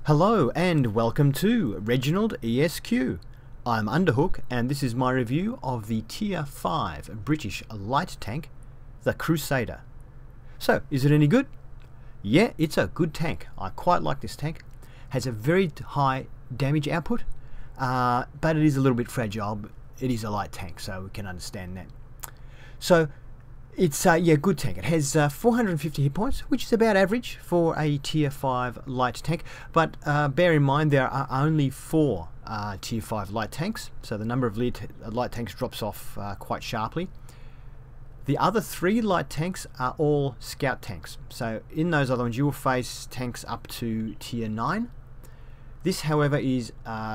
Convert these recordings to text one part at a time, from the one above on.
Hello and welcome to ReginaldESQ. I'm Underhook and this is my review of the Tier 5 British light tank, the Crusader. So, is it any good? Yeah, it's a good tank. I quite like this tank. Has a very high damage output, but it is a little bit fragile. It is a light tank, so we can understand that. So, it's good tank. It has 450 hit points, which is about average for a Tier 5 light tank. But bear in mind there are only 4 Tier 5 light tanks, so the number of light tanks drops off quite sharply. The other 3 light tanks are all scout tanks. So in those other ones you will face tanks up to Tier 9. This, however, is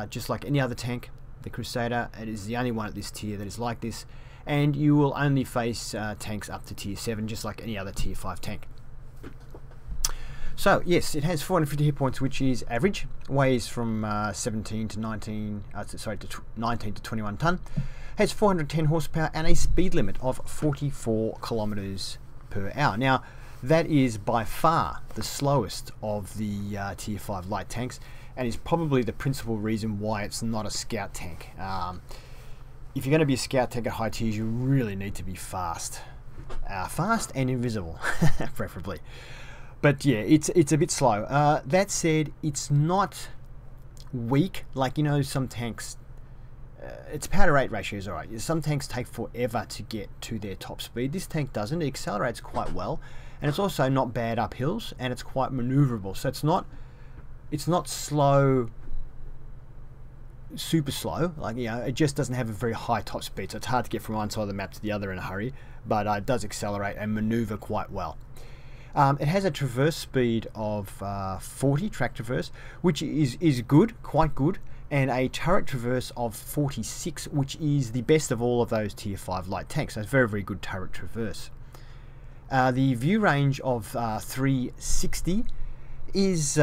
just like any other tank, the Crusader. It is the only one at this tier that is like this. And you will only face tanks up to Tier 7, just like any other Tier 5 tank. So yes, it has 450 hit points, which is average. Weighs from 19 to 21 ton. Has 410 horsepower and a speed limit of 44 kilometers per hour. Now, that is by far the slowest of the Tier 5 light tanks, and is probably the principal reason why it's not a scout tank. If you're going to be a scout tank at high tiers, you really need to be fast. Fast and invisible, preferably. But yeah, it's a bit slow. That said, it's not weak. Like, you know, some tanks, its power to rate ratio is alright. Some tanks take forever to get to their top speed. This tank doesn't. It accelerates quite well. And it's also not bad up hills, and it's quite maneuverable. So it's not slow, super slow, like, you know, it just doesn't have a very high top speed, so it's hard to get from one side of the map to the other in a hurry, but it does accelerate and maneuver quite well. It has a traverse speed of 40, track traverse, which is good, quite good, and a turret traverse of 46, which is the best of all of those Tier 5 light tanks. So it's very, very good turret traverse. The view range of 360 is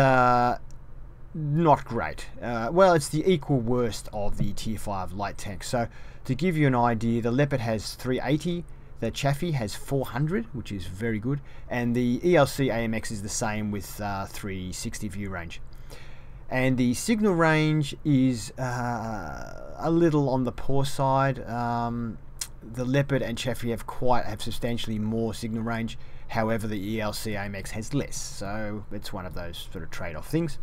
not great. Well, it's the equal worst of the Tier 5 light tanks. So to give you an idea, the Leopard has 380, the Chaffee has 400, which is very good, and the ELC AMX is the same with 360 view range. And the signal range is a little on the poor side. The Leopard and Chaffee have substantially more signal range. However, the ELC AMX has less, so it's one of those sort of trade-off things.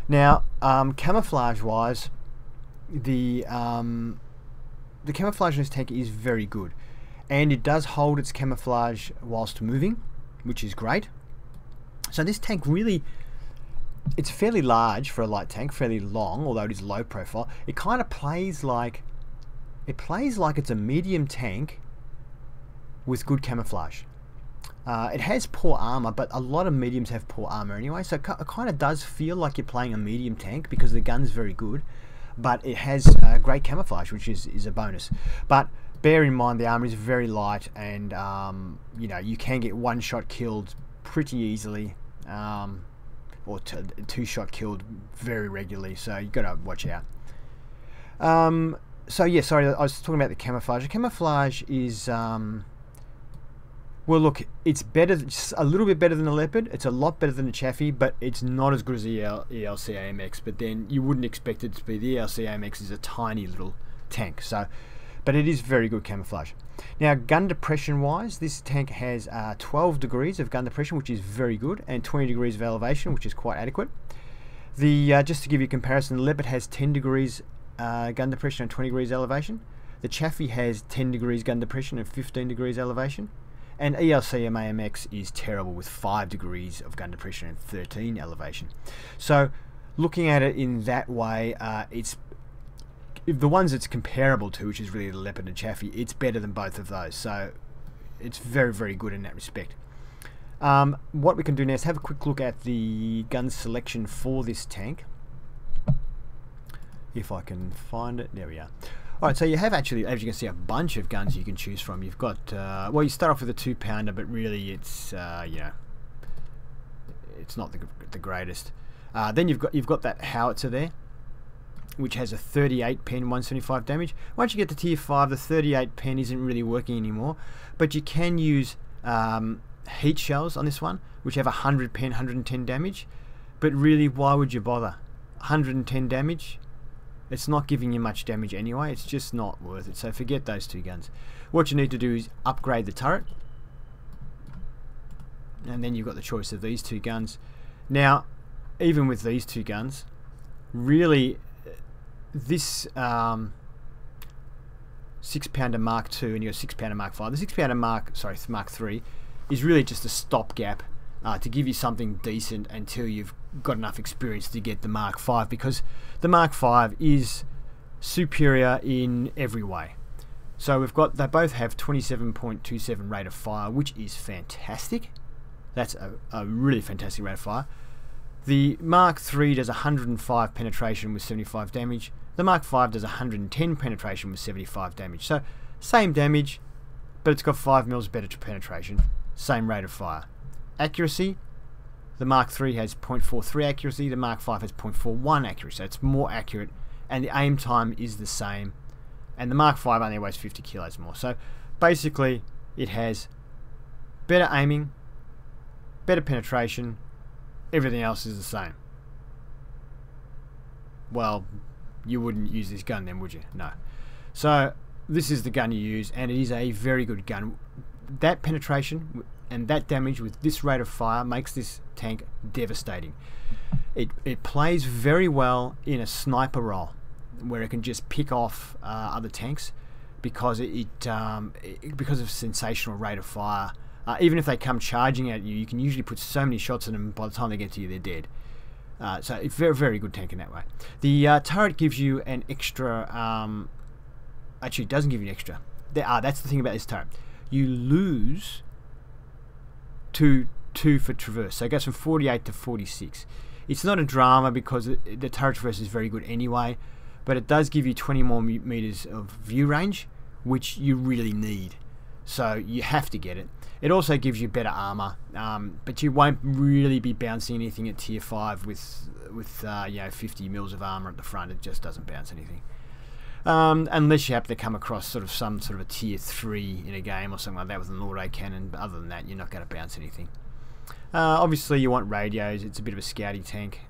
Now, camouflage-wise, the camouflage in this tank is very good, and it does hold its camouflage whilst moving, which is great. So this tank really, it's fairly large for a light tank, fairly long, although it is low profile. It kind of plays like it's a medium tank with good camouflage. It has poor armor, but a lot of mediums have poor armor anyway, so it kind of does feel like you're playing a medium tank because the gun's very good, but it has great camouflage, which is a bonus. But bear in mind the armor is very light, and you know, you can get one-shot killed pretty easily, or two-shot killed very regularly, so you've got to watch out. So yeah, sorry, I was talking about the camouflage. The camouflage is well, look, it's better, just a little bit better than the Leopard. It's a lot better than the Chaffee, but it's not as good as the ELC AMX. But then you wouldn't expect it to be. The ELC AMX is a tiny little tank, so, but it is very good camouflage. Now, gun depression wise, this tank has 12 degrees of gun depression, which is very good, and 20 degrees of elevation, which is quite adequate. The just to give you a comparison, the Leopard has 10 degrees gun depression and 20 degrees elevation. The Chaffee has 10 degrees gun depression and 15 degrees elevation. And ELC AMX is terrible with 5 degrees of gun depression and 13 elevation. So looking at it in that way, it's the ones it's comparable to, which is really the Leopard and Chaffee, it's better than both of those. So it's very, very good in that respect. What we can do now is have a quick look at the gun selection for this tank. If I can find it, there we are. Alright, so you have actually, as you can see, a bunch of guns you can choose from. You've got, well, you start off with a 2-pounder, but really it's, you know, it's not the greatest. Then you've got that howitzer there, which has a 38 pen, 175 damage. Once you get to Tier 5, the 38 pen isn't really working anymore, but you can use heat shells on this one, which have 100 pen, 110 damage. but really, why would you bother? 110 damage? It's not giving you much damage anyway. It's just not worth it. So forget those two guns. What you need to do is upgrade the turret, and then you've got the choice of these two guns. Now, even with these two guns, really, this 6-pounder Mark II and your 6-pounder Mark V, the 6-pounder Mark III is really just a stopgap to give you something decent until you've got enough experience to get the Mark V, because the Mark V is superior in every way. So they both have 27.27 rate of fire, which is fantastic. That's a really fantastic rate of fire. The Mark III does 105 penetration with 75 damage. The Mark V does 110 penetration with 75 damage. So same damage, but it's got 5 mils better penetration. Same rate of fire. Accuracy, the Mark III has 0.43 accuracy. The Mark V has 0.41 accuracy. So it's more accurate, and the aim time is the same. And the Mark V only weighs 50 kilos more. So basically, it has better aiming, better penetration. Everything else is the same. Well, you wouldn't use this gun then, would you? No. So this is the gun you use, and it is a very good gun. That penetration and that damage with this rate of fire makes this tank devastating. It plays very well in a sniper role, where it can just pick off other tanks because because of sensational rate of fire. Even if they come charging at you, you can usually put so many shots in them, by the time they get to you, they're dead. So it's very, very good tank in that way. The turret gives you an extra... actually, it doesn't give you an extra. That's the thing about this turret. You lose 2 for traverse. So it goes from 48 to 46. It's not a drama because the turret traverse is very good anyway, but it does give you 20 more meters of view range, which you really need. So you have to get it. It also gives you better armor, but you won't really be bouncing anything at tier 5 with 50 mils of armor at the front. It just doesn't bounce anything, unless you happen to come across some sort of a tier 3 in a game or something like that with an auto cannon. But other than that, you're not going to bounce anything. Obviously, you want radios. It's a bit of a scouty tank.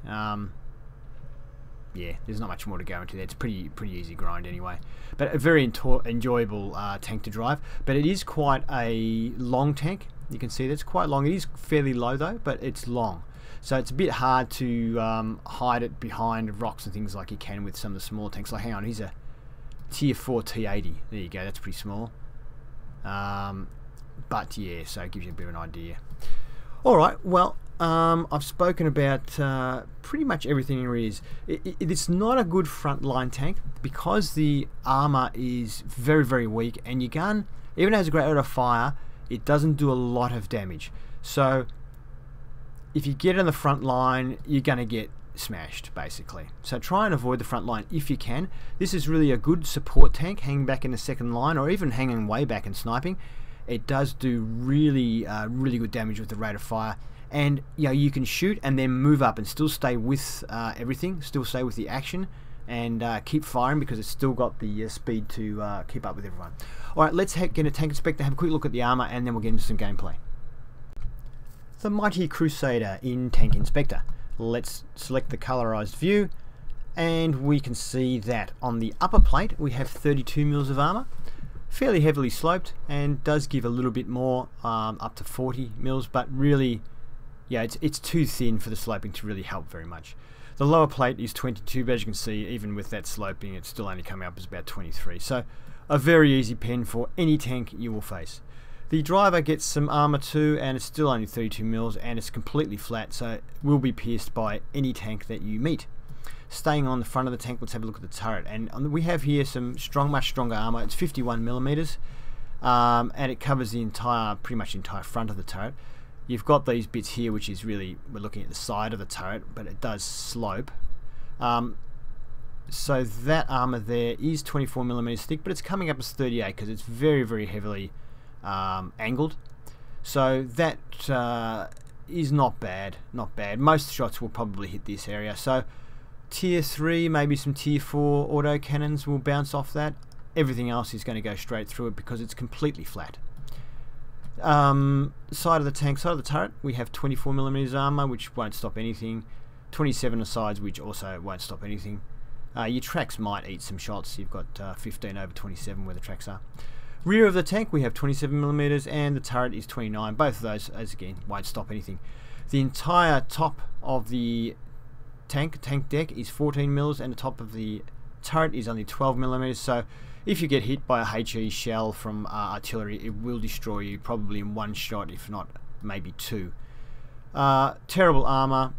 Yeah, there's not much more to go into there. It's pretty easy grind anyway. But a very enjoyable tank to drive. But it is quite a long tank. You can see that's quite long. It is fairly low though, but it's long. So it's a bit hard to hide it behind rocks and things like you can with some of the smaller tanks. Like, hang on, here's a tier 4 T80. There you go, that's pretty small. But yeah, so it gives you a bit of an idea. Alright, well, I've spoken about pretty much everything there is. It's not a good frontline tank because the armor is very, very weak, and your gun, even though it has a great rate of fire, it doesn't do a lot of damage. So if you get on the front line, you're going to get smashed, basically. So try and avoid the front line if you can. This is really a good support tank, hanging back in the second line, or even hanging way back and sniping. It does do really, really good damage with the rate of fire. And you can shoot and then move up and still stay with everything, still stay with the action, and keep firing because it's still got the speed to keep up with everyone. Alright, let's get a tank inspector, have a quick look at the armor, and then we'll get into some gameplay. The mighty Crusader in Tank Inspector. Let's select the colorized view, and we can see that on the upper plate we have 32 mils of armor. Fairly heavily sloped, and does give a little bit more, up to 40 mils, but really, yeah, it's too thin for the sloping to really help very much. The lower plate is 22, but as you can see, even with that sloping, it's still only coming up as about 23. So a very easy pen for any tank you will face. The driver gets some armor too, and it's still only 32 mils, and it's completely flat, so it will be pierced by any tank that you meet. Staying on the front of the tank, let's have a look at the turret, and we have here some much stronger armor. It's 51 millimeters, and it covers the pretty much the entire front of the turret. You've got these bits here, which is really, we're looking at the side of the turret, but it does slope. So that armor there is 24 millimeters thick, but it's coming up as 38 because it's very, very heavily angled. So that is not bad, not bad. Most shots will probably hit this area. So tier 3, maybe some tier 4 auto cannons will bounce off that. Everything else is going to go straight through it because it's completely flat. Side of the turret, we have 24 millimeters armor, which won't stop anything. 27 on the sides, which also won't stop anything. Your tracks might eat some shots. You've got 15 over 27 where the tracks are. Rear of the tank we have 27mm and the turret is 29. Both of those, as again, won't stop anything. The entire top of the tank deck is 14mm and the top of the turret is only 12mm. So if you get hit by a HE shell from artillery, it will destroy you probably in one shot, if not maybe two. Terrible armor.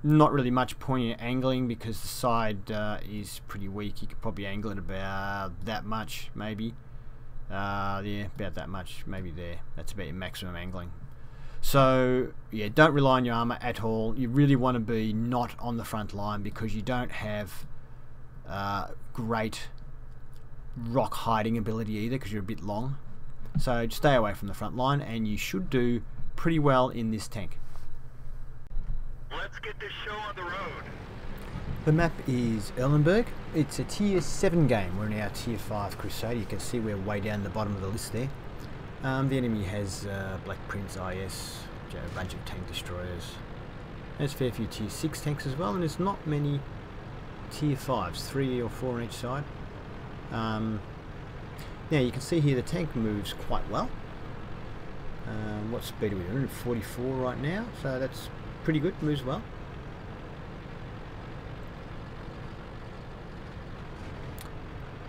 Not really much point in angling because the side is pretty weak. You could probably angle it about that much, maybe. Yeah, about that much, maybe there. That's about your maximum angling. So, yeah, don't rely on your armor at all. You really want to be not on the front line because you don't have great rock hiding ability either because you're a bit long. So stay away from the front line and you should do pretty well in this tank. Let's get this show on the road. The map is Erlenberg. It's a tier 7 game. We're in our tier 5 Crusader. You can see we're way down the bottom of the list there. The enemy has Black Prince, IS, a bunch of tank destroyers. There's a fair few tier 6 tanks as well, and there's not many tier 5s, 3 or 4 on each side. Now you can see here the tank moves quite well. What speed are we doing? 44 right now, so that's pretty good, moves well.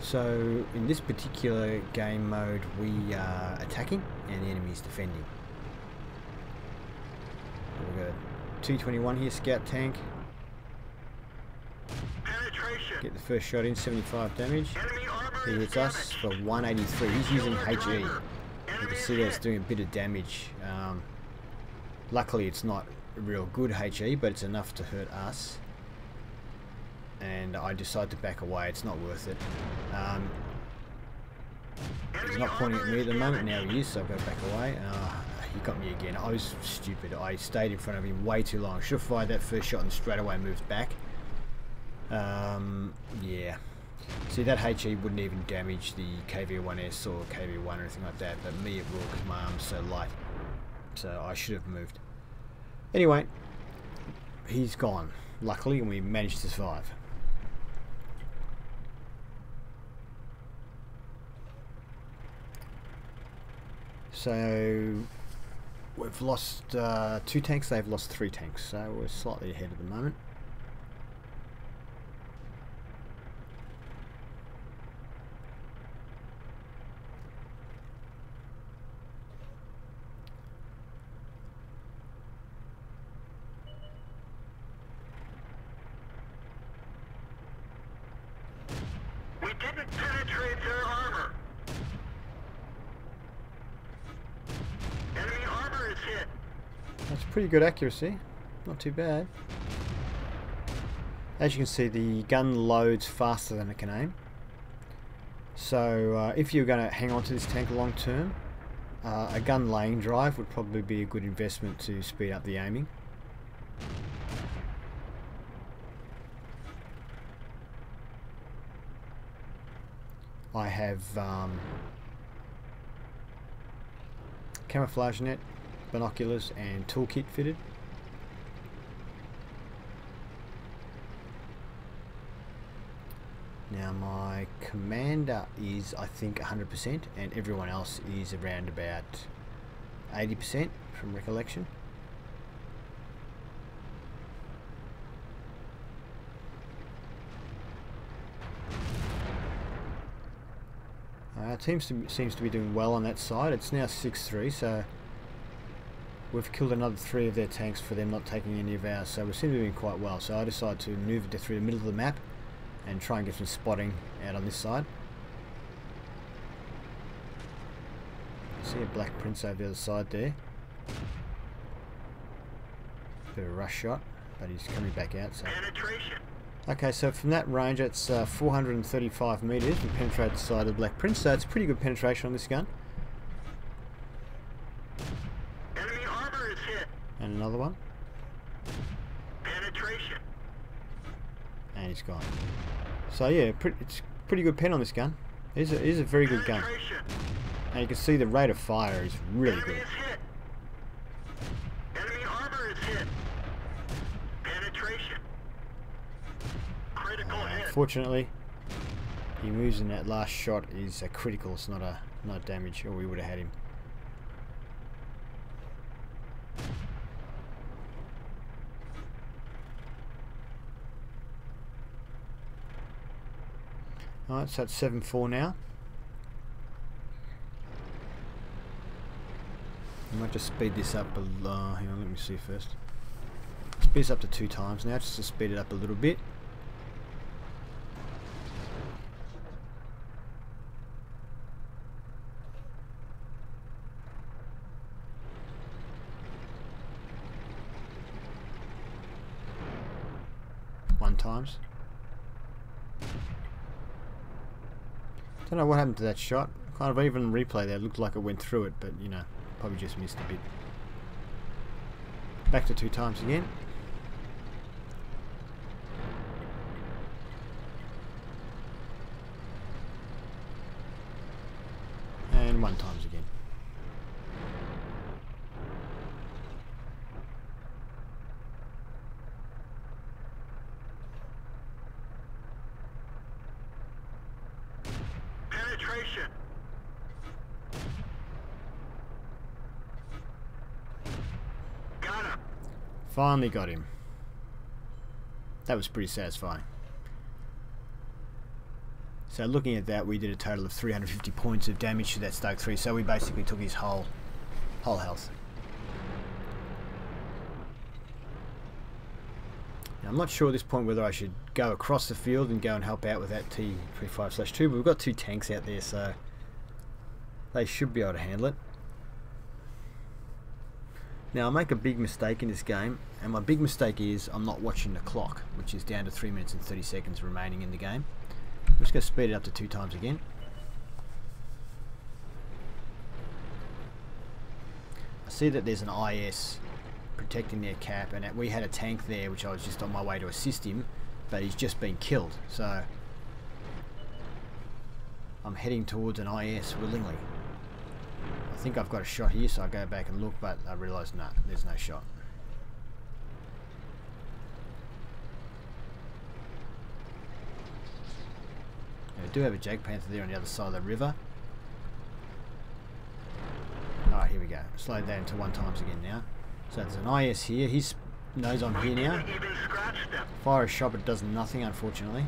So in this particular game mode we are attacking and the enemy is defending. We've got a T-21 here, scout tank. Penetration. Get the first shot in, 75 damage. He hits us for 183. He's using HE. You can see that it's doing a bit of damage. Luckily it's not real good HE, but it's enough to hurt us. And I decide to back away. It's not worth it. He's not pointing at me at the moment. Now he is, so I've got to back away. He got me again. I was stupid. I stayed in front of him way too long. Should have fired that first shot and straight away moved back. Yeah. See, that HE wouldn't even damage the KV-1S or KV-1 or anything like that, but me it will because my arm's so light. So I should have moved. Anyway, he's gone, luckily, and we managed to survive. So we've lost 2 tanks, they've lost 3 tanks, so we're slightly ahead at the moment. We didn't penetrate their armor. Enemy armor is hit. That's pretty good accuracy, not too bad. As you can see, the gun loads faster than it can aim. So if you're going to hang on to this tank long term, a gun laying drive would probably be a good investment to speed up the aiming. I have camouflage net, binoculars and toolkit fitted. Now my commander is, I think, 100% and everyone else is around about 80% from recollection. Our team seems to be doing well on that side. It's now 6-3, so we've killed another 3 of their tanks for them not taking any of ours, so we seem to be doing quite well. So I decided to move it through the middle of the map and try and get some spotting out on this side. See a Black Prince over the other side there. Bit of a rush shot, but he's coming back out. So. Okay, so from that range, it's 435 meters. We penetrate the side of the Black Prince, so it's pretty good penetration on this gun. Enemy armor is hit. And another one. Penetration. And he's gone. So yeah, it's pretty good pen on this gun. It is a very good gun. And you can see the rate of fire is really good. Enemy armor is hit. Critical hit. Fortunately, he moves in that last shot is a critical. It's not damage, or we would have had him. Alright, so it's 7-4 now. I might just speed this up hang on, let me see first. Speed this up to 2 times now, just to speed it up a little bit. One times. Don't know what happened to that shot. Kind of even replay there, it looked like it went through it, but you know, probably just missed a bit. Back to 2 times again. And 1 times again. Penetration. Got him. Finally got him. That was pretty satisfying. So looking at that, we did a total of 350 points of damage to that Stoke 3, so we basically took his whole health. Now, I'm not sure at this point whether I should go across the field and go and help out with that T35/2, but we've got 2 tanks out there, so they should be able to handle it. Now, I make a big mistake in this game, and my big mistake is I'm not watching the clock, which is down to 3 minutes and 30 seconds remaining in the game. I'm just going to speed it up to 2 times again. I see that there's an IS protecting their cap, and we had a tank there which I was just on my way to assist him, but he's just been killed, so I'm heading towards an IS willingly. I think I've got a shot here, so I go back and look, but I realise no, there's no shot. I do have a Jagdpanther there on the other side of the river. Alright, here we go. Slow down to 1 times again now. So there's an IS here. He knows I'm here now. Fire a shot, but it does nothing, unfortunately.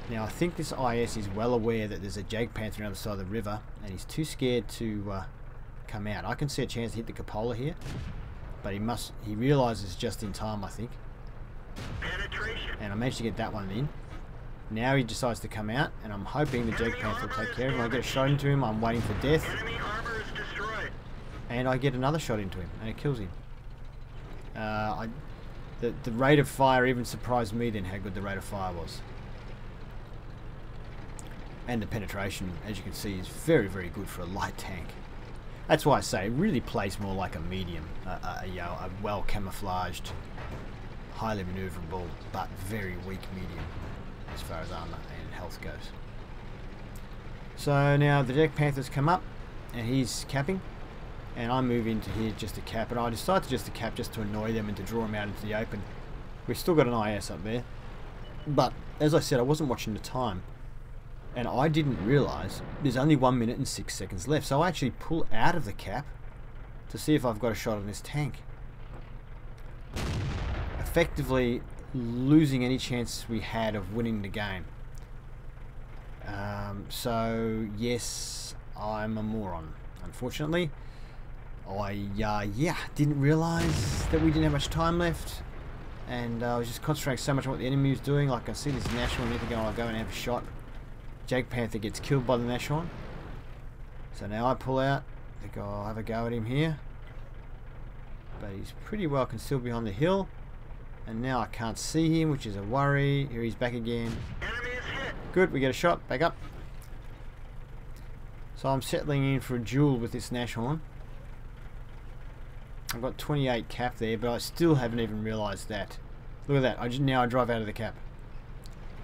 Now, I think this IS is well aware that there's a Jagdpanther on the other side of the river, and he's too scared to come out. I can see a chance to hit the cupola here, but he realises just in time, I think. And I managed to get that one in. Now he decides to come out, and I'm hoping the Jagdpanther will take care of him. I get a shot into him, I'm waiting for death. And I get another shot into him, and it kills him. The rate of fire even surprised me then how good the rate of fire was. And the penetration, as you can see, is very, very good for a light tank. That's why I say it really plays more like a medium, you know, a well camouflaged, highly manoeuvrable, but very weak medium as far as armor and health goes. So now the Jagdpanther's come up, and he's capping, and I move into here just to cap, and I decided just to cap just to annoy them and to draw them out into the open. We've still got an IS up there, but as I said, I wasn't watching the time, and I didn't realise there's only 1 minute and 6 seconds left, so I actually pull out of the cap to see if I've got a shot on this tank, effectively losing any chance we had of winning the game. So yes, I'm a moron, unfortunately. I didn't realise that we didn't have much time left, and I was just concentrating so much on what the enemy was doing. Like, I see this Nashorn here thinking, I'll go and have a shot. Jagdpanther gets killed by the Nashorn, so now I pull out, think I'll have a go at him here, but he's pretty well concealed behind the hill, and now I can't see him, which is a worry. Here he's back again. Good, we get a shot, back up. So I'm settling in for a duel with this Nashorn. I've got 28 cap there, but I still haven't even realised that. Look at that, now I drive out of the cap.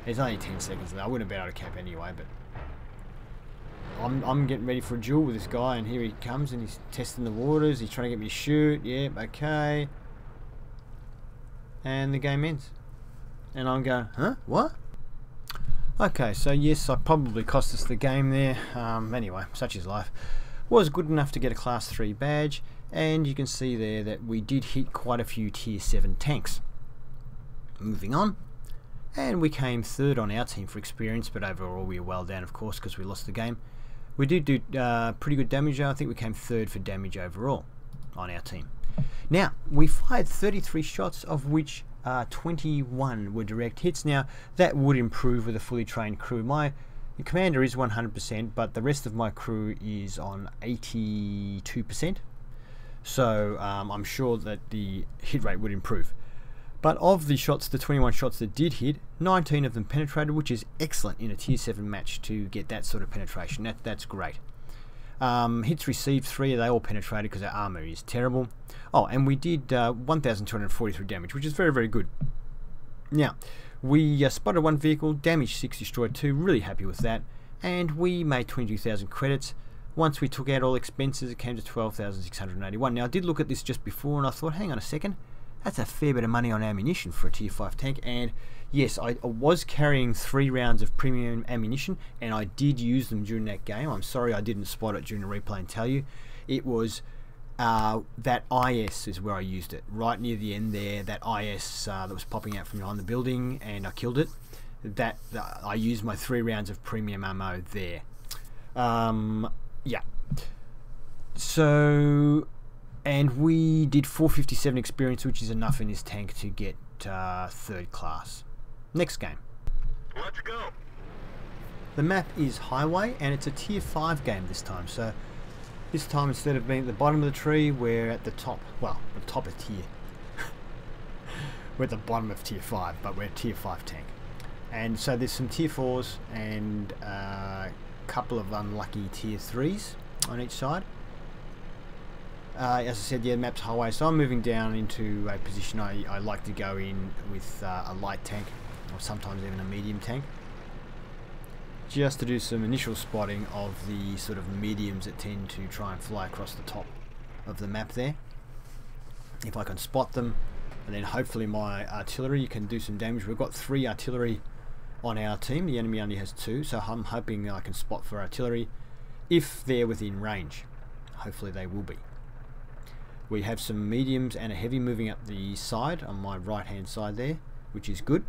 There's only 10 seconds there. I wouldn't have been out of cap anyway, but I'm getting ready for a duel with this guy, and here he comes, and he's testing the waters. He's trying to get me to shoot. Yep, okay. and the game ends. And I'm going, huh? What? Okay, so yes, I probably cost us the game there. Anyway, such is life. Was good enough to get a Class 3 badge, and you can see there that we did hit quite a few Tier 7 tanks. Moving on, and we came third on our team for experience, but overall we were well down, of course, because we lost the game. We did do pretty good damage though. I think we came third for damage overall on our team. Now, we fired 33 shots, of which 21 were direct hits. Now, that would improve with a fully trained crew. My commander is 100%, but the rest of my crew is on 82%. So I'm sure that the hit rate would improve. But of the shots, the 21 shots that did hit, 19 of them penetrated, which is excellent in a Tier 7 match to get that sort of penetration. That's great. Hits received, 3, they all penetrated because our armor is terrible. Oh, and we did 1,243 damage, which is very, very good. Now, we spotted 1 vehicle, damaged 6, destroyed 2, really happy with that. And we made 22,000 credits. Once we took out all expenses, it came to 12,681. Now, I did look at this just before and I thought, hang on a second, that's a fair bit of money on ammunition for a Tier 5 tank. And yes, I was carrying 3 rounds of premium ammunition, and I did use them during that game. I'm sorry I didn't spot it during the replay and tell you. It was that IS is where I used it, right near the end there, that IS that was popping out from behind the building, and I killed it. I used my 3 rounds of premium ammo there. Yeah. So, and we did 457 experience, which is enough in this tank to get 3rd class. Next game. Let's go. The map is Highway, and it's a Tier 5 game this time. So this time, instead of being at the bottom of the tree, we're at the top. Well, the top of tier. We're at the bottom of Tier 5, but we're a Tier 5 tank. And so there's some Tier 4s and a couple of unlucky Tier 3s on each side. As I said, yeah, the map's Highway, so I'm moving down into a position I like to go in with a light tank, or sometimes even a medium tank, just to do some initial spotting of the sort of mediums that tend to try and fly across the top of the map there. If I can spot them, and then hopefully my artillery can do some damage. We've got 3 artillery on our team, the enemy only has 2, so I'm hoping I can spot for artillery if they're within range. Hopefully they will be. We have some mediums and a heavy moving up the side on my right hand side there, which is good.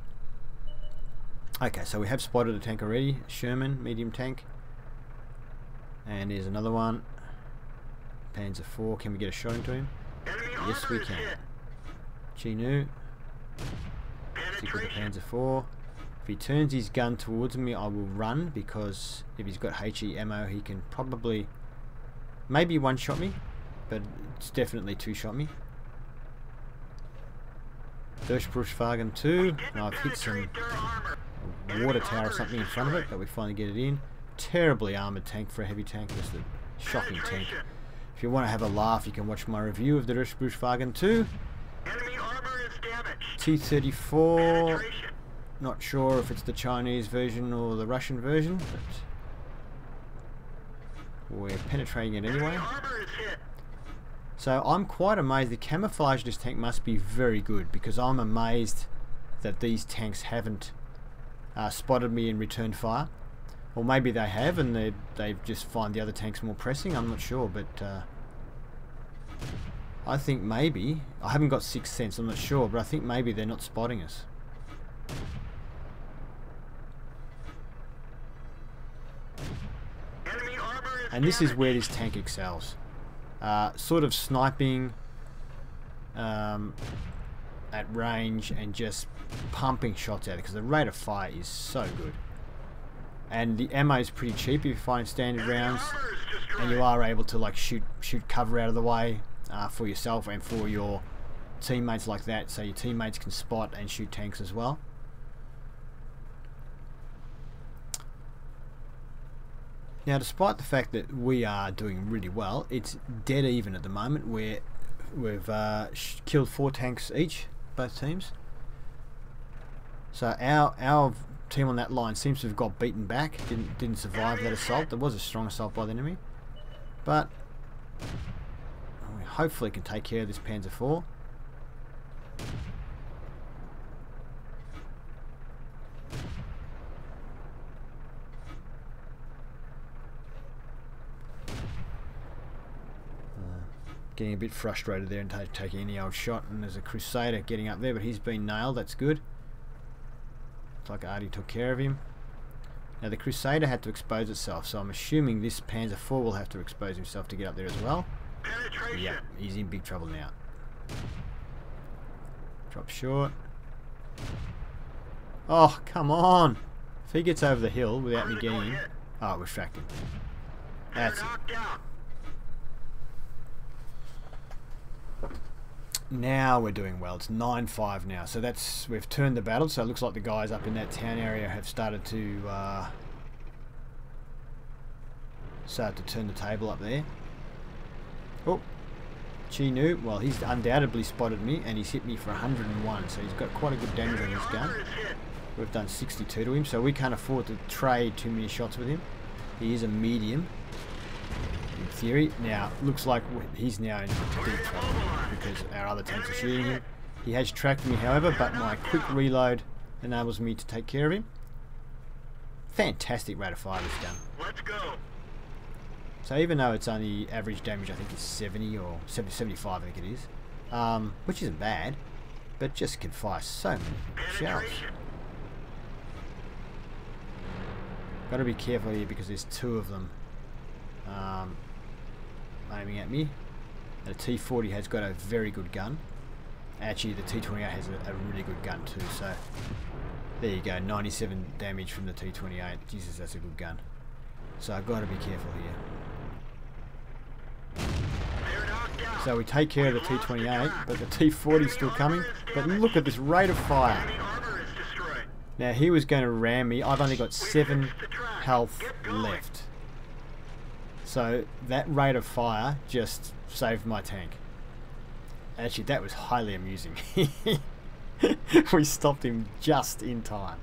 Okay, so we have spotted a tank already, Sherman, medium tank. And there's another one, Panzer 4, can we get a shot into him? Yes we can. Chinu, stick with the Panzer 4. If he turns his gun towards me, I will run, because if he's got HE ammo, he can probably, maybe one-shot me, but it's definitely 2-shot me. Durchbruchwagen 2. Now I've hit some water tower or something in front of it, but we finally get it in. Terribly armoured tank for a heavy tank, just a shocking tank. If you want to have a laugh, you can watch my review of the Durchbruchwagen 2. T-34. Not sure if it's the Chinese version or the Russian version, but we're penetrating it anyway. So I'm quite amazed. The camouflage of this tank must be very good, because I'm amazed that these tanks haven't spotted me and returned fire. Or maybe they have and they just find the other tanks more pressing. I'm not sure, but I think maybe, I haven't got 6th sense, I'm not sure, but I think maybe they're not spotting us. And this is where this tank excels. Sort of sniping at range and just pumping shots at it, because the rate of fire is so good. And the ammo is pretty cheap if you find standard rounds, and you are able to like shoot cover out of the way for yourself and for your teammates like that, so your teammates can spot and shoot tanks as well. Now, despite the fact that we are doing really well, it's dead even at the moment. We've killed 4 tanks each, both teams. So our team on that line seems to have got beaten back. Didn't survive that assault. There was a strong assault by the enemy, but we hopefully can take care of this Panzer 4. Getting a bit frustrated there and taking any old shot. And there's a Crusader getting up there, but he's been nailed. That's good. Looks like Artie took care of him. Now the Crusader had to expose itself, so I'm assuming this Panzer IV will have to expose himself to get up there as well. Yep, he's in big trouble now. Drop short. Oh, come on! If he gets over the hill without me getting him... Oh, it was fracking. That's it. Now we're doing well. It's 9-5 now. So that's... We've turned the battle, so it looks like the guys up in that town area have started to turn the table up there. Oh, Chinu, well, he's undoubtedly spotted me, and he's hit me for 101, so he's got quite a good damage on his gun. We've done 62 to him, so we can't afford to trade too many shots with him. He is a medium, in theory. Now, looks like he's now in deep trouble because our other tanks are shooting him. He has tracked me, however, but my quick reload enables me to take care of him. Fantastic rate of fire, this gun. Let's go. So even though it's only average damage, I think it's 70 or 75, I think it is, which isn't bad, but just can fire so many shells. Got to be careful here because there's two of them aiming at me. The T40 has got a very good gun. Actually, the T28 has a really good gun too. So there you go, 97 damage from the T28. Jesus, that's a good gun. So I've got to be careful here. So we take care of the T28, but the T40 is still coming. But look at this rate of fire. Now he was going to ram me. I've only got 7 health left. So that rate of fire just saved my tank. Actually, that was highly amusing. We stopped him just in time.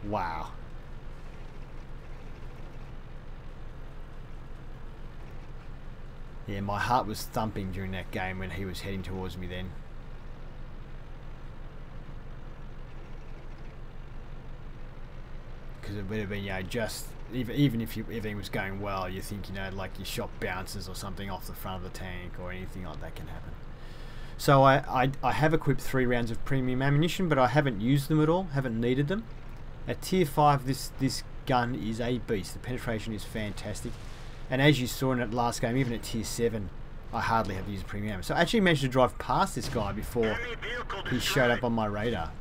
Wow. Yeah, my heart was thumping during that game when he was heading towards me then. Because it would have been, you know, just... Even if everything was going well, you think, you know, like your shot bounces or something off the front of the tank or anything like that can happen. So I have equipped 3 rounds of premium ammunition, but I haven't used them at all, haven't needed them. At tier 5, this gun is a beast. The penetration is fantastic. And as you saw in that last game, even at tier 7, I hardly have used premium. So I actually managed to drive past this guy before he showed up on my radar.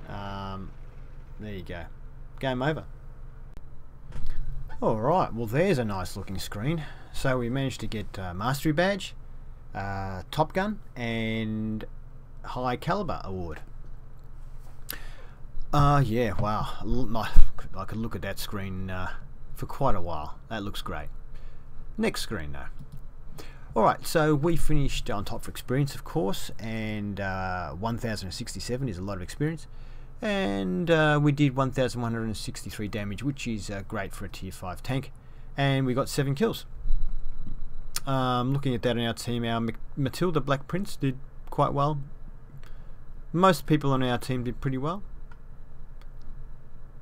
There you go. Game over. Alright, well there's a nice looking screen. So we managed to get Mastery Badge, Top Gun, and High Caliber Award. Yeah, wow. I could look at that screen for quite a while. That looks great. Next screen now. Alright, so we finished on top for experience, of course, and 1067 is a lot of experience. And we did 1163 damage, which is great for a tier 5 tank. And we got 7 kills. Looking at that on our team, our Matilda Black Prince did quite well. Most people on our team did pretty well.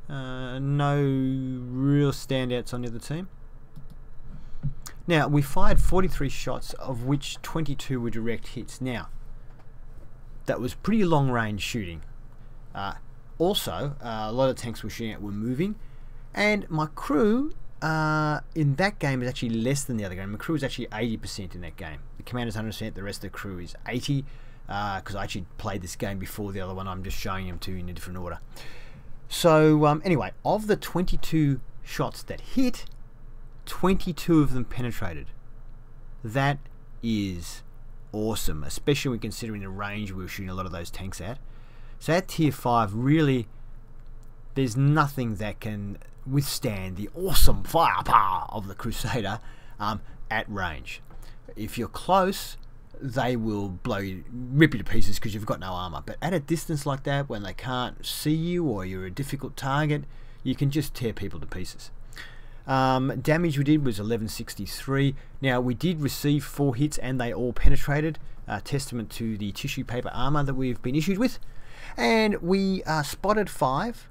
No real standouts on the other team. Now, we fired 43 shots, of which 22 were direct hits. Now, that was pretty long range shooting. Also, a lot of tanks we're shooting at were moving, and my crew in that game is actually less than the other game. My crew is actually 80% in that game. The commander's 100%, the rest of the crew is 80%, because I actually played this game before the other one. I'm just showing them to you in a different order. So anyway, of the 22 shots that hit, 22 of them penetrated. That is awesome, especially when considering the range we were shooting a lot of those tanks at. So at tier 5, really, there's nothing that can withstand the awesome firepower of the Crusader at range. If you're close, they will blow you, rip you to pieces because you've got no armor. But at a distance like that, when they can't see you or you're a difficult target, you can just tear people to pieces. Damage we did was 1163. Now we did receive 4 hits and they all penetrated, testament to the tissue paper armor that we've been issued with. And we spotted 5,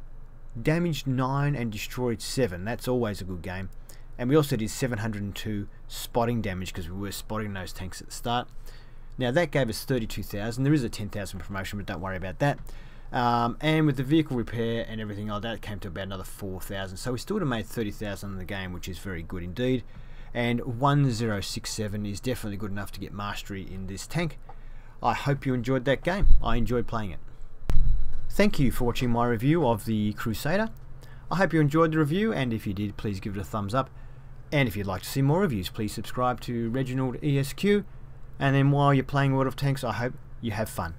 damaged 9 and destroyed 7. That's always a good game. And we also did 702 spotting damage because we were spotting those tanks at the start. Now that gave us 32,000. There is a 10,000 promotion, but don't worry about that. And with the vehicle repair and everything like that, it came to about another 4,000. So we still would have made 30,000 in the game, which is very good indeed. And 1067 is definitely good enough to get mastery in this tank. I hope you enjoyed that game. I enjoyed playing it. Thank you for watching my review of the Crusader. I hope you enjoyed the review, and if you did, please give it a thumbs up. And if you'd like to see more reviews, please subscribe to ReginaldESQ. And then while you're playing World of Tanks, I hope you have fun.